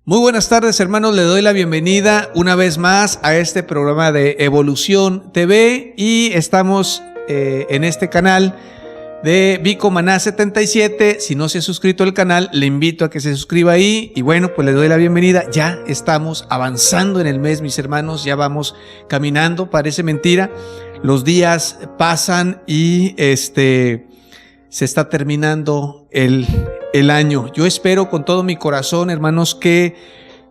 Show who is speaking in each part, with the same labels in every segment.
Speaker 1: Muy buenas tardes, hermanos, le doy la bienvenida una vez más a este programa de Evolución TV y estamos en este canal de Vico Maná 77. Si no se ha suscrito al canal, le invito a que se suscriba ahí y bueno, pues le doy la bienvenida. Ya estamos avanzando en el mes, mis hermanos, ya vamos caminando, parece mentira. Los días pasan y se está terminando el año. Yo espero con todo mi corazón, hermanos, que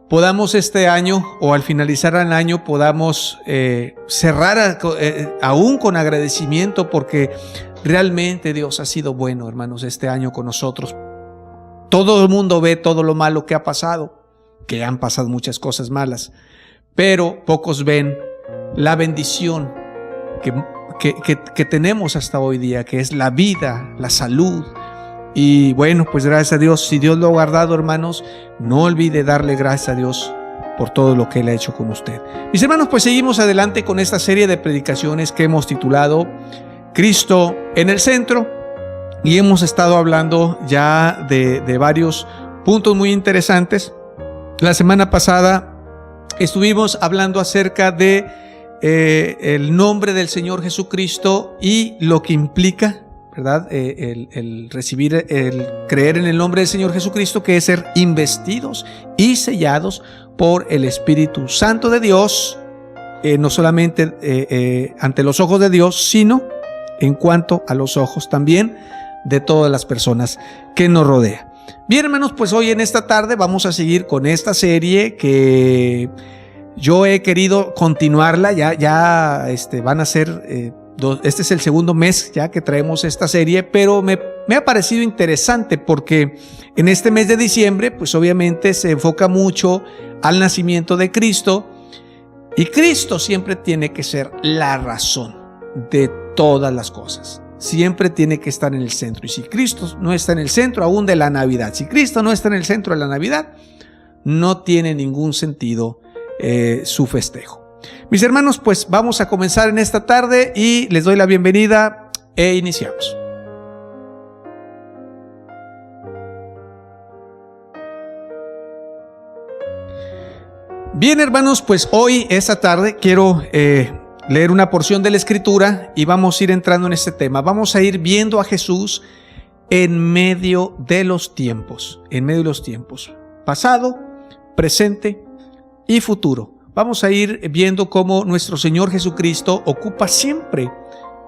Speaker 1: podamos este año o al finalizar el año podamos cerrar aún con agradecimiento, porque realmente Dios ha sido bueno, hermanos, este año con nosotros. Todo el mundo ve todo lo malo que ha pasado, que han pasado muchas cosas malas, pero pocos ven la bendición que tenemos hasta hoy día, que es la vida, la salud. Y bueno, pues gracias a Dios, si Dios lo ha guardado, hermanos, no olvide darle gracias a Dios por todo lo que Él ha hecho con usted. Mis hermanos, pues seguimos adelante con esta serie de predicaciones que hemos titulado Cristo en el centro, y hemos estado hablando ya de varios puntos muy interesantes. La semana pasada estuvimos hablando acerca de el nombre del Señor Jesucristo y lo que implica, ¿verdad? El recibir, el creer en el nombre del Señor Jesucristo, que es ser investidos y sellados por el Espíritu Santo de Dios, no solamente ante los ojos de Dios, sino en cuanto a los ojos también de todas las personas que nos rodean. Bien, hermanos, pues hoy en esta tarde vamos a seguir con esta serie que yo he querido continuarla. Ya van a ser este es el segundo mes ya que traemos esta serie, pero me ha parecido interesante porque en este mes de diciembre, pues obviamente se enfoca mucho al nacimiento de Cristo, y Cristo siempre tiene que ser la razón de todas las cosas. Siempre tiene que estar en el centro. Y si Cristo no está en el centro aún de la Navidad, si Cristo no está en el centro de la Navidad, no tiene ningún sentido su festejo. Mis hermanos, pues vamos a comenzar en esta tarde y les doy la bienvenida e iniciamos. Bien, hermanos, pues hoy, esta tarde, quiero leer una porción de la Escritura y vamos a ir entrando en este tema. Vamos a ir viendo a Jesús en medio de los tiempos, pasado, presente y futuro. Vamos a ir viendo cómo nuestro Señor Jesucristo ocupa siempre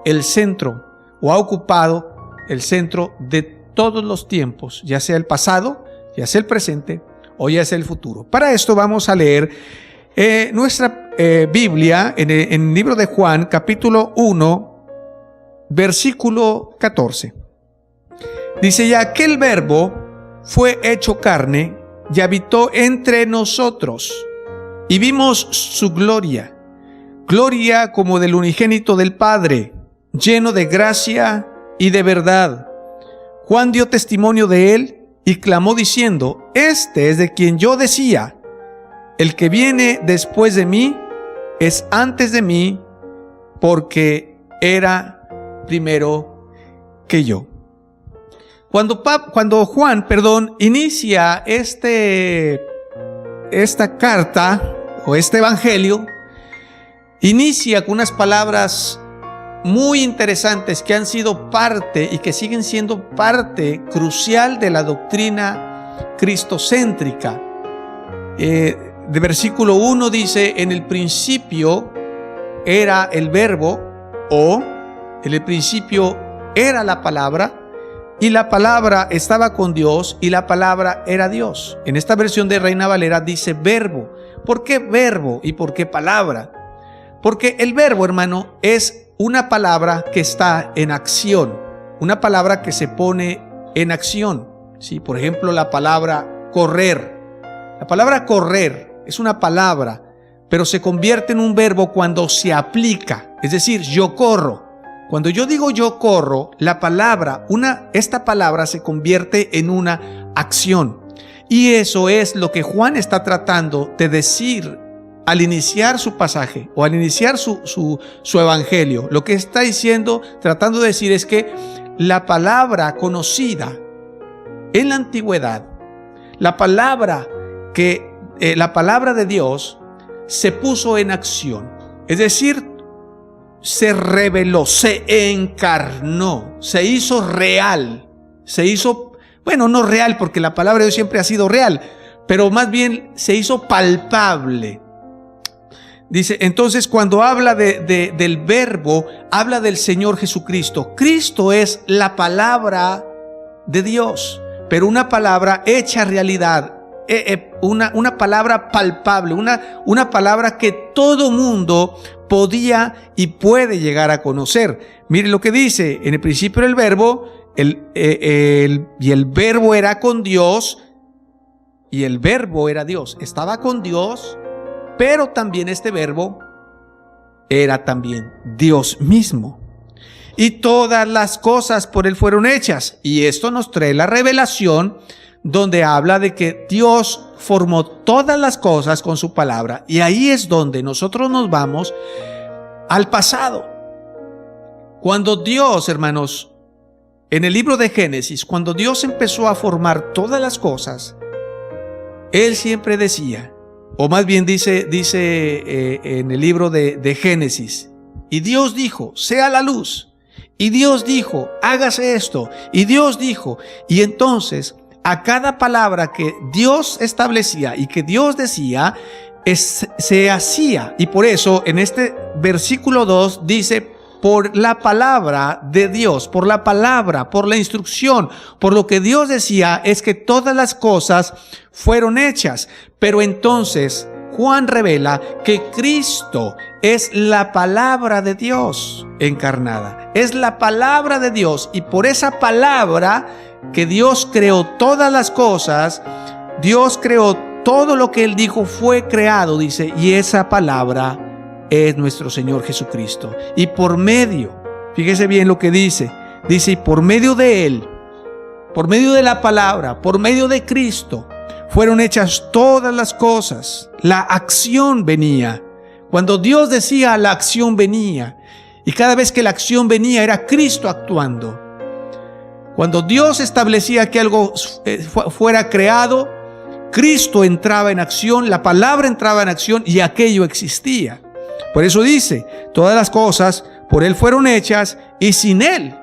Speaker 1: el centro, o ha ocupado el centro de todos los tiempos, ya sea el pasado, ya sea el presente o ya sea el futuro. Para esto vamos a leer nuestra Biblia en el libro de Juan, capítulo 1, versículo 14. Dice: y aquel Verbo fue hecho carne y habitó entre nosotros, y vimos su gloria, gloria como del unigénito del Padre, lleno de gracia y de verdad. Juan dio testimonio de él y clamó diciendo: este es de quien yo decía, el que viene después de mí es antes de mí, porque era primero que yo. Cuando Juan, inicia esta carta o este evangelio, inicia con unas palabras muy interesantes que han sido parte y que siguen siendo parte crucial de la doctrina cristocéntrica. De versículo 1 dice: en el principio era el Verbo, o en el principio era la palabra, y la palabra estaba con Dios, y la palabra era Dios. En esta versión de Reina Valera dice verbo. ¿Por qué verbo y por qué palabra? Porque el verbo, hermano, es una palabra que está en acción, una palabra que se pone en acción. ¿Sí? Por ejemplo, la palabra correr. La palabra correr es una palabra, pero se convierte en un verbo cuando se aplica. Es decir, yo corro. Cuando yo digo yo corro, esta palabra se convierte en una acción. Y eso es lo que Juan está tratando de decir al iniciar su pasaje o al iniciar su evangelio. Lo que está diciendo, tratando de decir, es que la palabra conocida en la antigüedad, la palabra que la palabra de Dios se puso en acción. Es decir, se reveló, se encarnó, se hizo real, se hizo, bueno, no real porque la palabra de Dios siempre ha sido real, pero más bien se hizo palpable. Dice, entonces cuando habla del verbo, habla del Señor Jesucristo. Cristo es la palabra de Dios, pero una palabra hecha realidad, una palabra palpable, una palabra que todo mundo podía y puede llegar a conocer. Mire lo que dice, en el principio era el verbo, y el verbo era con Dios, y el verbo era Dios. Estaba con Dios, pero también este verbo era también Dios mismo. Y todas las cosas por Él fueron hechas. Y esto nos trae la revelación donde habla de que Dios formó todas las cosas con su palabra. Y ahí es donde nosotros nos vamos al pasado. Cuando Dios, hermanos, en el libro de Génesis, cuando Dios empezó a formar todas las cosas, Él siempre decía, o más bien dice en el libro de Génesis, y Dios dijo, sea la luz. Y Dios dijo, hágase esto. Y Dios dijo, y entonces a cada palabra que Dios establecía y que Dios decía, se hacía. Y por eso en este versículo 2 dice, por la palabra de Dios, por la palabra, por la instrucción, por lo que Dios decía, es que todas las cosas fueron hechas. Pero entonces Juan revela que Cristo es la palabra de Dios encarnada. Es la palabra de Dios, y por esa palabra que Dios creó todas las cosas, Dios creó todo lo que Él dijo fue creado, dice, y esa palabra es nuestro Señor Jesucristo. Y por medio, fíjese bien lo que dice, y por medio de Él, por medio de la palabra, por medio de Cristo, fueron hechas todas las cosas. La acción venía. Cuando Dios decía, la acción venía. Y cada vez que la acción venía, era Cristo actuando. Cuando Dios establecía que algo fuera creado, Cristo entraba en acción, la palabra entraba en acción y aquello existía. Por eso dice, todas las cosas por Él fueron hechas, y sin Él,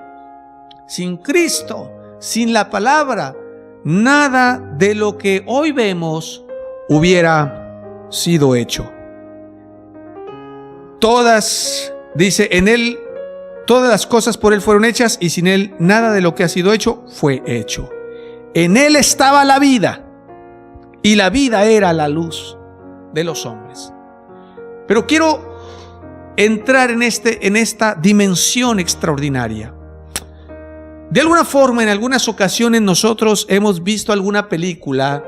Speaker 1: sin Cristo, sin la palabra, nada de lo que hoy vemos hubiera sido hecho. Todas, dice, en Él, todas las cosas por Él fueron hechas, y sin Él nada de lo que ha sido hecho fue hecho. En Él estaba la vida, y la vida era la luz de los hombres. Pero quiero entrar en esta dimensión extraordinaria. De alguna forma, en algunas ocasiones nosotros hemos visto alguna película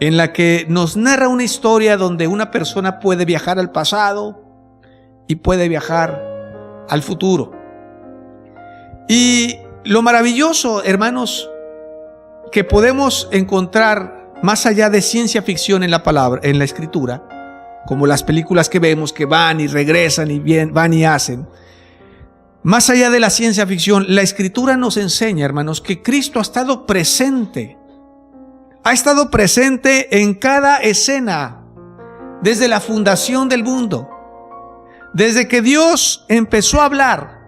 Speaker 1: en la que nos narra una historia donde una persona puede viajar al pasado y puede viajar al futuro. Y lo maravilloso, hermanos, que podemos encontrar más allá de ciencia ficción en la palabra, en la escritura, como las películas que vemos que van y regresan y van y hacen. Más allá de la ciencia ficción, la escritura nos enseña, hermanos, que Cristo ha estado presente. Ha estado presente en cada escena, desde la fundación del mundo. Desde que Dios empezó a hablar,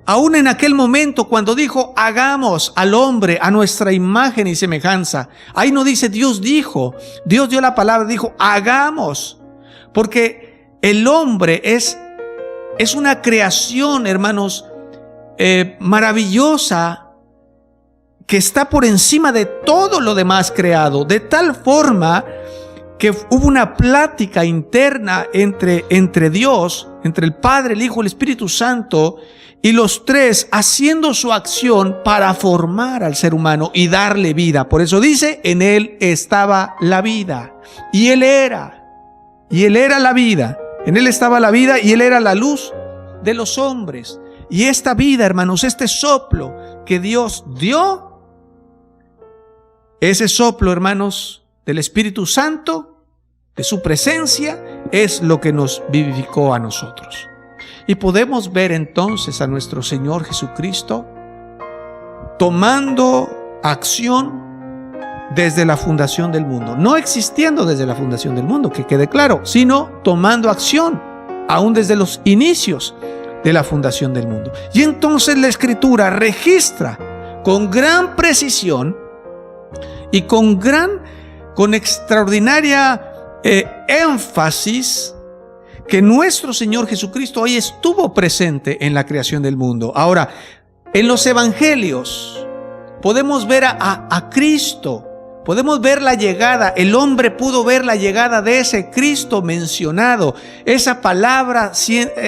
Speaker 1: aún en aquel momento cuando dijo, hagamos al hombre a nuestra imagen y semejanza. Ahí no dice Dios dijo, Dios dio la palabra, dijo, hagamos. Porque el hombre es una creación, hermanos, maravillosa, que está por encima de todo lo demás creado, de tal forma que hubo una plática interna entre Dios, entre el Padre, el Hijo y el Espíritu Santo, y los tres haciendo su acción para formar al ser humano y darle vida. Por eso dice, en Él estaba la vida, y Él era la vida. En Él estaba la vida y Él era la luz de los hombres. Y esta vida, hermanos, este soplo que Dios dio, ese soplo, hermanos, del Espíritu Santo, de su presencia, es lo que nos vivificó a nosotros. Y podemos ver entonces a nuestro Señor Jesucristo tomando acción desde la fundación del mundo. No existiendo desde la fundación del mundo, que quede claro, sino tomando acción, aún desde los inicios de la fundación del mundo. Y entonces la Escritura registra con gran precisión y con extraordinaria énfasis que nuestro Señor Jesucristo hoy estuvo presente en la creación del mundo. Ahora, en los evangelios podemos ver a Cristo, podemos ver la llegada, el hombre pudo ver la llegada de ese Cristo mencionado, esa palabra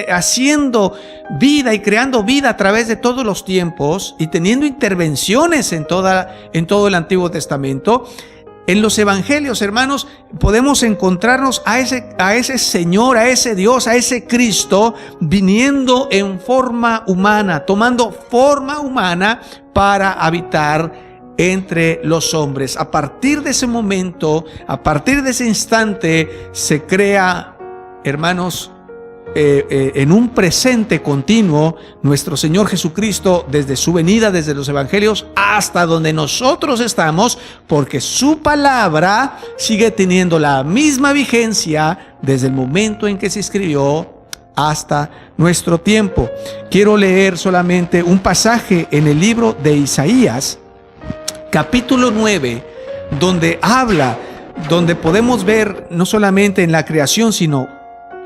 Speaker 1: haciendo vida y creando vida a través de todos los tiempos y teniendo intervenciones en todo el Antiguo Testamento. En los evangelios, hermanos, podemos encontrarnos a ese Señor, a ese Dios, a ese Cristo viniendo en forma humana, tomando forma humana para habitar entre los hombres. A partir de ese momento, a partir de ese instante, se crea, hermanos, en un presente continuo, nuestro Señor Jesucristo, desde su venida, desde los evangelios hasta donde nosotros estamos, porque su palabra sigue teniendo la misma vigencia desde el momento en que se escribió hasta nuestro tiempo. Quiero leer solamente un pasaje en el libro de Isaías, capítulo 9, donde podemos ver no solamente en la creación, sino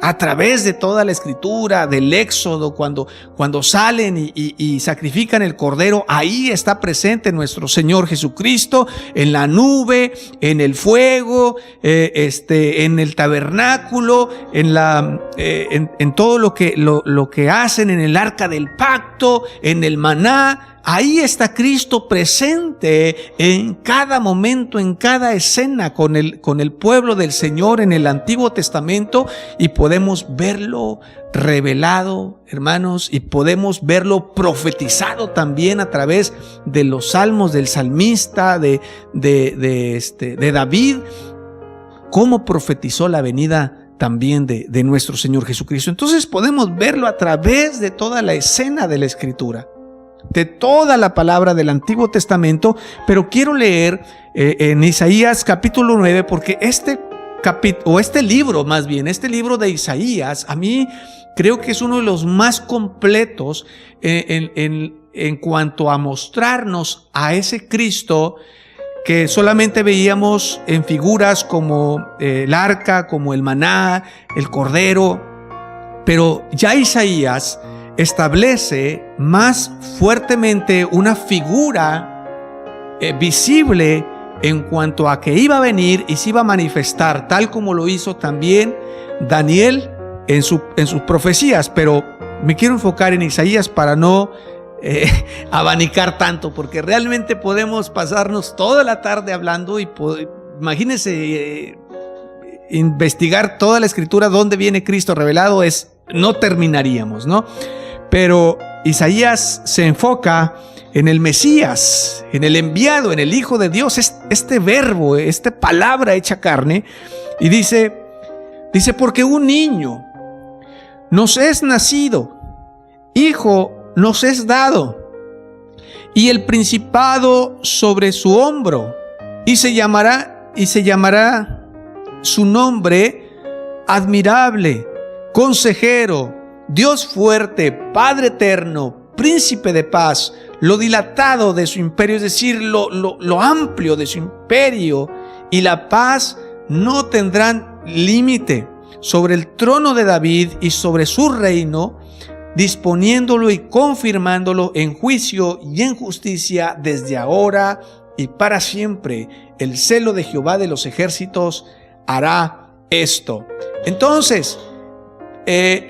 Speaker 1: a través de toda la Escritura, del Éxodo, cuando salen y sacrifican el Cordero, ahí está presente nuestro Señor Jesucristo, en la nube, en el fuego, en el tabernáculo, en todo lo que hacen, en el arca del pacto, en el maná. Ahí está Cristo presente en cada momento, en cada escena con el pueblo del Señor en el Antiguo Testamento, y podemos verlo revelado, hermanos, y podemos verlo profetizado también a través de los salmos del salmista, de David, cómo profetizó la venida también de nuestro Señor Jesucristo. Entonces podemos verlo a través de toda la escena de la Escritura, de toda la palabra del Antiguo Testamento. Pero quiero leer en Isaías capítulo 9, porque este libro de Isaías, a mí creo que es uno de los más completos en cuanto a mostrarnos a ese Cristo que solamente veíamos en figuras como el arca, como el maná, el cordero. Pero ya Isaías establece más fuertemente una figura visible en cuanto a que iba a venir y se iba a manifestar, tal como lo hizo también Daniel en sus profecías. Pero me quiero enfocar en Isaías para no abanicar tanto, porque realmente podemos pasarnos toda la tarde hablando y imagínense investigar toda la Escritura, dónde viene Cristo revelado, no terminaríamos, ¿no? Pero Isaías se enfoca en el Mesías, en el enviado, en el Hijo de Dios, este verbo, esta palabra hecha carne, y dice, porque un niño nos es nacido, hijo nos es dado, y el principado sobre su hombro, y se llamará su nombre Admirable, Consejero, Dios fuerte, Padre eterno, Príncipe de paz. Lo dilatado de su imperio, es decir, lo amplio de su imperio y la paz no tendrán límite sobre el trono de David y sobre su reino, disponiéndolo y confirmándolo en juicio y en justicia desde ahora y para siempre. El celo de Jehová de los ejércitos hará esto. Entonces,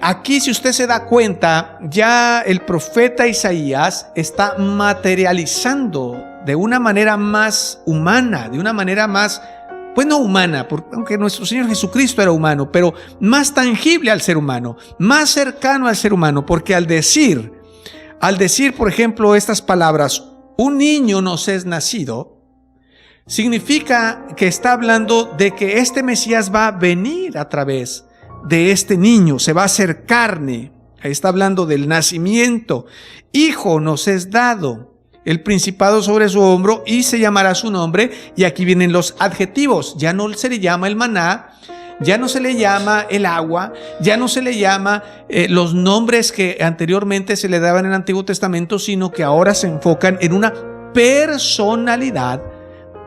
Speaker 1: aquí, si usted se da cuenta, ya el profeta Isaías está materializando de una manera más humana, de una manera más, pues no humana, aunque nuestro Señor Jesucristo era humano, pero más tangible al ser humano, más cercano al ser humano, porque al decir, por ejemplo, estas palabras, un niño nos es nacido, significa que está hablando de que este Mesías va a venir a través de este niño, se va a hacer carne. Ahí está hablando del nacimiento. Hijo nos es dado. el principado sobre su hombro y se llamará su nombre. Y aquí vienen los adjetivos. Ya no se le llama el maná, ya no se le llama el agua, ya no se le llama los nombres que anteriormente se le daban en el Antiguo Testamento, sino que ahora se enfocan en una personalidad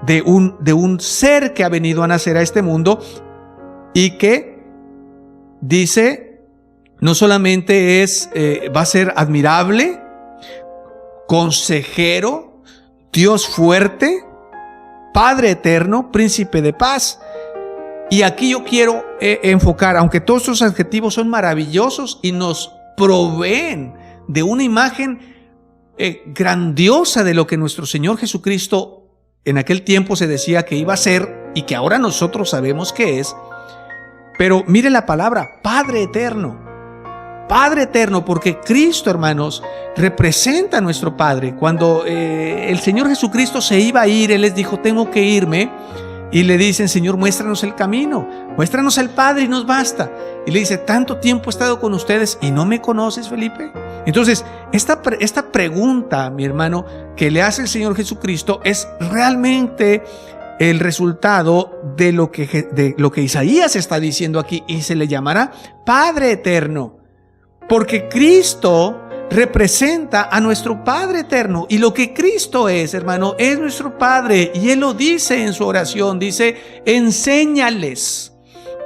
Speaker 1: de un ser que ha venido a nacer a este mundo y que dice, no solamente va a ser admirable, consejero, Dios fuerte, Padre eterno, príncipe de paz. Y aquí yo quiero enfocar, aunque todos estos adjetivos son maravillosos y nos proveen de una imagen grandiosa de lo que nuestro Señor Jesucristo en aquel tiempo se decía que iba a ser y que ahora nosotros sabemos que es. Pero mire la palabra, Padre eterno. Padre eterno, porque Cristo, hermanos, representa a nuestro Padre. Cuando el Señor Jesucristo se iba a ir, Él les dijo, tengo que irme. Y le dicen, Señor, muéstranos el camino, muéstranos al Padre y nos basta. Y le dice, tanto tiempo he estado con ustedes y no me conoces, Felipe. Entonces, esta pregunta, mi hermano, que le hace el Señor Jesucristo es realmente el resultado de lo que Isaías está diciendo aquí, y se le llamará Padre eterno, porque Cristo representa a nuestro Padre eterno, y lo que Cristo es, hermano, es nuestro Padre. Y Él lo dice en su oración, dice, enséñales,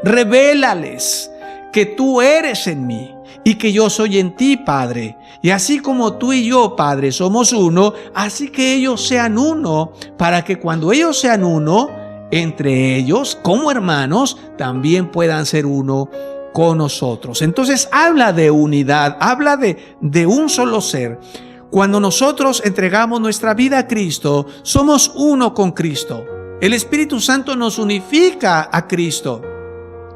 Speaker 1: revélales que tú eres en mí y que yo soy en ti, Padre. Y así como tú y yo, Padre, somos uno, así que ellos sean uno, para que cuando ellos sean uno, entre ellos, como hermanos, también puedan ser uno con nosotros. Entonces habla de unidad, habla de un solo ser. Cuando nosotros entregamos nuestra vida a Cristo, somos uno con Cristo. El Espíritu Santo nos unifica a Cristo.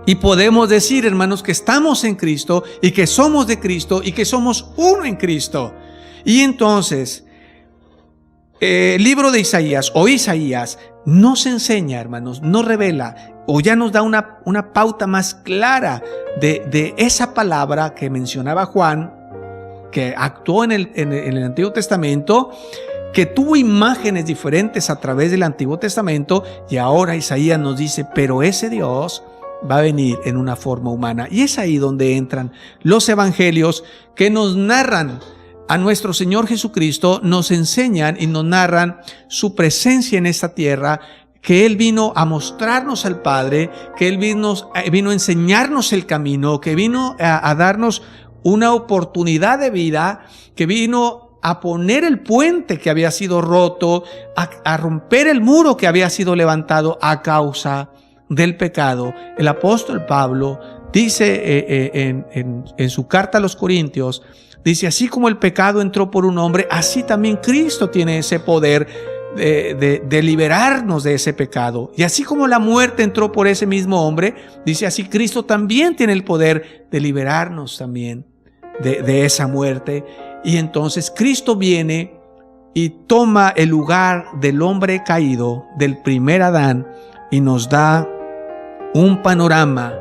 Speaker 1: Y podemos decir, hermanos, que estamos en Cristo y que somos de Cristo y que somos uno en Cristo. Y entonces, el libro de Isaías o Isaías nos enseña, hermanos, nos revela o ya nos da una pauta más clara de esa palabra que mencionaba Juan, que actuó en el Antiguo Testamento, que tuvo imágenes diferentes a través del Antiguo Testamento, y ahora Isaías nos dice, pero ese Dios va a venir en una forma humana. Y es ahí donde entran los evangelios que nos narran a nuestro Señor Jesucristo, nos enseñan y nos narran su presencia en esta tierra, que Él vino a mostrarnos al Padre, que Él vino a enseñarnos el camino, que vino a darnos una oportunidad de vida, que vino a poner el puente que había sido roto, a romper el muro que había sido levantado a causa del pecado. El apóstol Pablo dice en su carta a los Corintios, dice, así como el pecado entró por un hombre, así también Cristo tiene ese poder de liberarnos de ese pecado. Y así como la muerte entró por ese mismo hombre, dice, así Cristo también tiene el poder de liberarnos también de esa muerte. Y entonces Cristo viene y toma el lugar del hombre caído, del primer Adán, y nos da un panorama,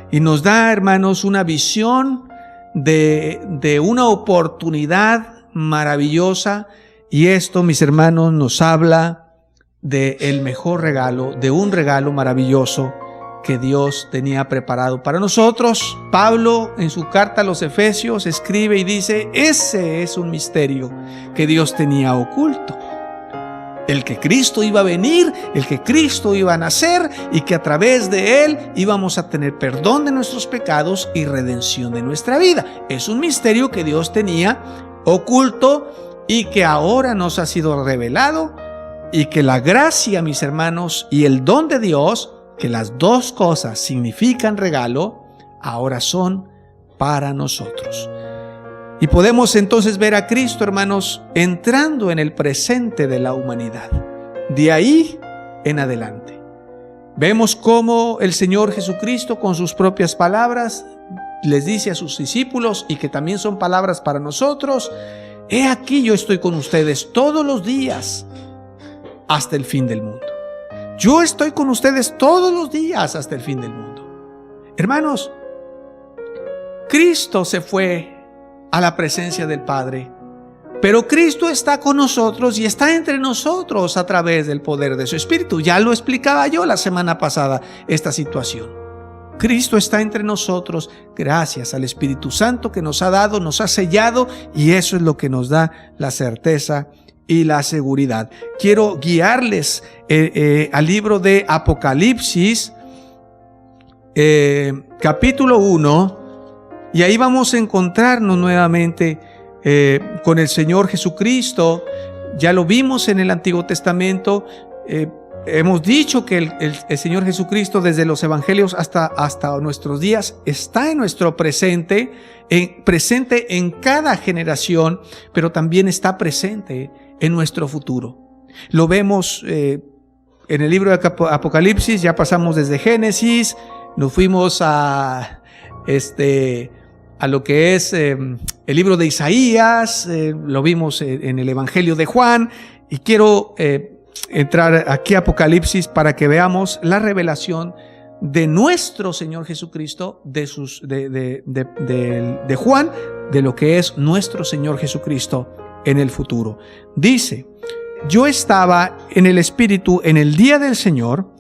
Speaker 1: y nos da, hermanos, una visión de una oportunidad maravillosa. Y esto, mis hermanos, nos habla del mejor regalo, de un regalo maravilloso que Dios tenía preparado para nosotros. Pablo, en su carta a los Efesios, escribe y dice, ese es un misterio que Dios tenía oculto. El que Cristo iba a venir, el que Cristo iba a nacer, y que a través de Él íbamos a tener perdón de nuestros pecados y redención de nuestra vida. Es un misterio que Dios tenía oculto y que ahora nos ha sido revelado, y que la gracia, mis hermanos, y el don de Dios, que las dos cosas significan regalo, ahora son para nosotros. Y podemos entonces ver a Cristo, hermanos, entrando en el presente de la humanidad. De ahí en adelante, vemos cómo el Señor Jesucristo, con sus propias palabras, les dice a sus discípulos, y que también son palabras para nosotros, he aquí yo estoy con ustedes todos los días hasta el fin del mundo. Yo estoy con ustedes todos los días hasta el fin del mundo. Hermanos, Cristo se fue a la presencia del Padre Pero Cristo está con nosotros y está entre nosotros a través del poder de su Espíritu. Ya lo explicaba yo la semana pasada, esta situación. Cristo está entre nosotros gracias al Espíritu Santo que nos ha dado, nos ha sellado, y eso es lo que nos da la certeza y la seguridad. Quiero guiarles al libro de Apocalipsis, capítulo 1, y ahí vamos a encontrarnos nuevamente con el Señor Jesucristo. Ya lo vimos en el Antiguo Testamento. Hemos dicho que el Señor Jesucristo, desde los evangelios hasta nuestros días, está en nuestro presente, presente en cada generación, pero también está presente en nuestro futuro. Lo vemos en el libro de Apocalipsis. Ya pasamos desde Génesis, nos fuimos a lo que es el libro de Isaías, lo vimos en el Evangelio de Juan, y quiero entrar aquí a Apocalipsis para que veamos la revelación de nuestro Señor Jesucristo, de Juan, de lo que es nuestro Señor Jesucristo en el futuro. Dice: yo estaba en el Espíritu en el día del Señor,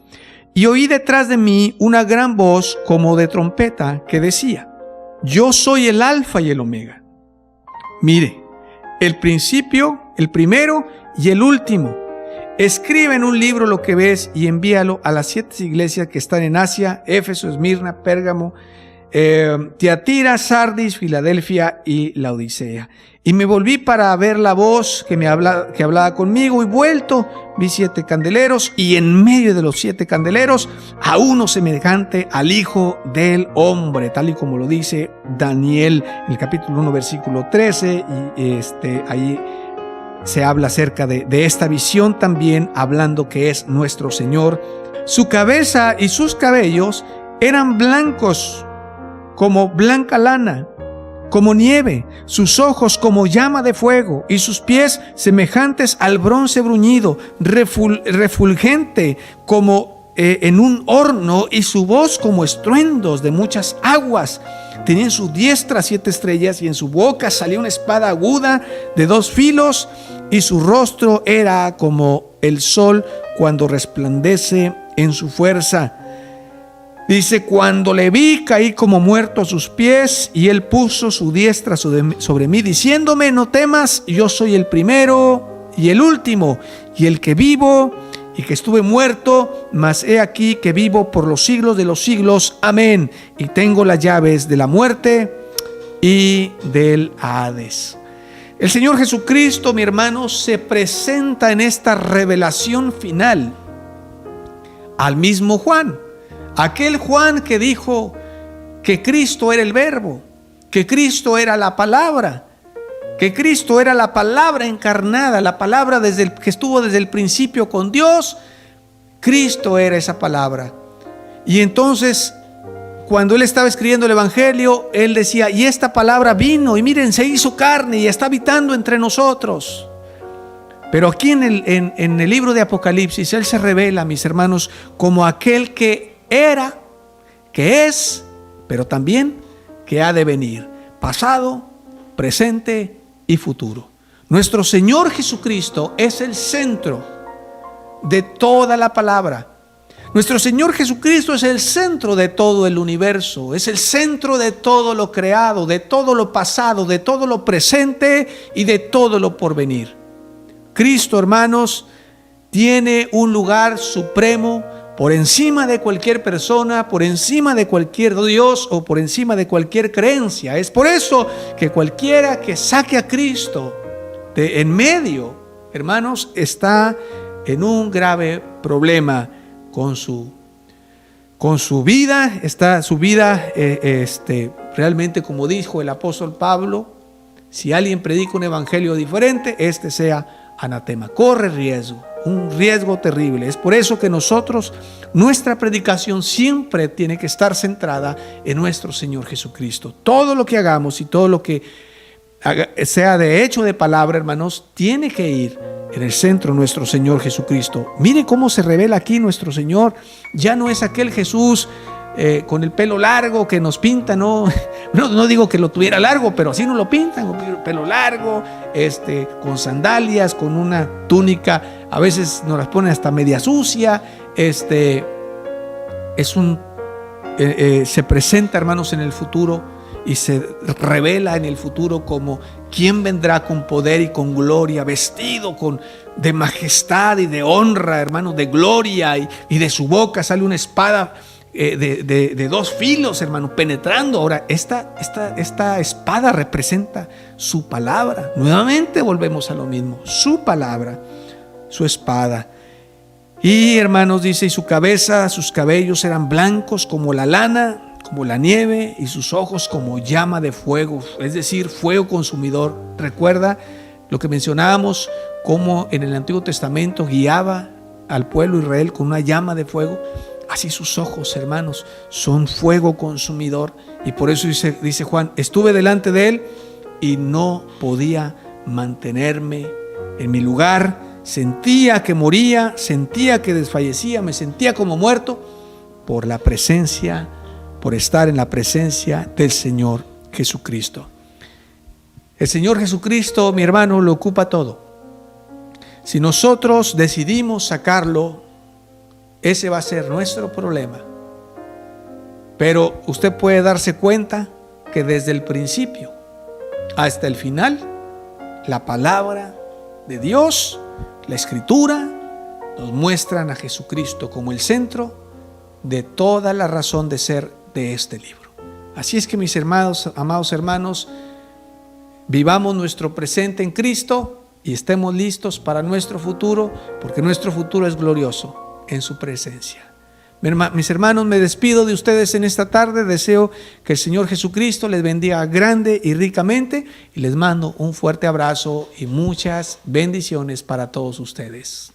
Speaker 1: y oí detrás de mí una gran voz como de trompeta que decía: yo soy el Alfa y el Omega. Mire, el principio, el primero y el último. Escribe en un libro lo que ves y envíalo a las 7 iglesias que están en Asia: Éfeso, Esmirna, Pérgamo, Tiatira, Sardis, Filadelfia y Laodicea. Y me volví para ver la voz que hablaba conmigo, y vuelto vi 7 candeleros, y en medio de los 7 candeleros a uno semejante al Hijo del Hombre, tal y como lo dice Daniel, en el capítulo 1, versículo 13, y ahí se habla acerca de esta visión también, hablando que es nuestro Señor. Su cabeza y sus cabellos eran blancos como blanca lana, como nieve, sus ojos como llama de fuego, y sus pies semejantes al bronce bruñido, refulgente como en un horno, y su voz como estruendos de muchas aguas. Tenía en su diestra 7 estrellas, y en su boca salía una espada aguda de 2 filos, y su rostro era como el sol cuando resplandece en su fuerza. Dice: cuando le vi, caí como muerto a sus pies, y él puso su diestra sobre mí, diciéndome: no temas, yo soy el primero y el último, y el que vivo y que estuve muerto, mas he aquí que vivo por los siglos de los siglos. Amén. Y tengo las llaves de la muerte y del Hades. El Señor Jesucristo, mi hermano, se presenta en esta revelación final al mismo Juan. Aquel Juan que dijo que Cristo era el Verbo, que Cristo era la palabra, que Cristo era la palabra encarnada, la palabra que estuvo desde el principio con Dios. Cristo era esa palabra. Y entonces, cuando él estaba escribiendo el Evangelio, él decía: y esta palabra vino, y miren, se hizo carne y está habitando entre nosotros. Pero aquí en el libro de Apocalipsis, él se revela, mis hermanos, como aquel que era, que es, pero también que ha de venir, pasado, presente y futuro. Nuestro Señor Jesucristo es el centro de toda la palabra. Nuestro Señor Jesucristo es el centro de todo el universo, es el centro de todo lo creado, de todo lo pasado, de todo lo presente y de todo lo porvenir. Cristo, hermanos, tiene un lugar supremo por encima de cualquier persona, por encima de cualquier Dios o por encima de cualquier creencia. Es por eso que cualquiera que saque a Cristo de en medio, hermanos, está en un grave problema con su vida. Está su vida realmente, como dijo el apóstol Pablo: si alguien predica un evangelio diferente, este sea anatema. Corre riesgo, un riesgo terrible. Es por eso que nuestra predicación siempre tiene que estar centrada en nuestro Señor Jesucristo. Todo lo que hagamos y todo lo que sea de hecho de palabra, hermanos, tiene que ir en el centro nuestro Señor Jesucristo. Mire cómo se revela aquí nuestro Señor. Ya no es aquel Jesús con el pelo largo que nos pintan, ¿no? No digo que lo tuviera largo, pero así nos lo pintan, con el pelo largo, con sandalias, con una túnica, a veces nos las ponen hasta media sucia. Se presenta, hermanos, en el futuro y se revela en el futuro como quien vendrá con poder y con gloria, vestido de majestad y de honra, hermanos, de gloria, y de su boca sale una espada de 2 filos, hermano, penetrando. Ahora, esta espada representa su palabra. Nuevamente volvemos a lo mismo, su palabra, su espada. Y, hermanos, dice, y su cabeza, sus cabellos eran blancos como la lana, como la nieve, y sus ojos como llama de fuego, es decir, fuego consumidor. Recuerda lo que mencionábamos, cómo en el Antiguo Testamento guiaba al pueblo de Israel con una llama de fuego. Así sus ojos, hermanos, son fuego consumidor. Y por eso dice Juan, estuve delante de él y no podía mantenerme en mi lugar. Sentía que moría, sentía que desfallecía, me sentía como muerto por estar en la presencia del Señor Jesucristo. El Señor Jesucristo, mi hermano, lo ocupa todo. Si nosotros decidimos sacarlo, ese va a ser nuestro problema. Pero usted puede darse cuenta que desde el principio hasta el final, la palabra de Dios, la Escritura, nos muestran a Jesucristo como el centro de toda la razón de ser de este libro. Así es que, mis hermanos, amados hermanos, vivamos nuestro presente en Cristo y estemos listos para nuestro futuro, porque nuestro futuro es glorioso en su presencia. Mis hermanos, me despido de ustedes en esta tarde. Deseo que el Señor Jesucristo les bendiga grande y ricamente, y les mando un fuerte abrazo y muchas bendiciones para todos ustedes.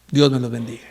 Speaker 1: Dios me los bendiga.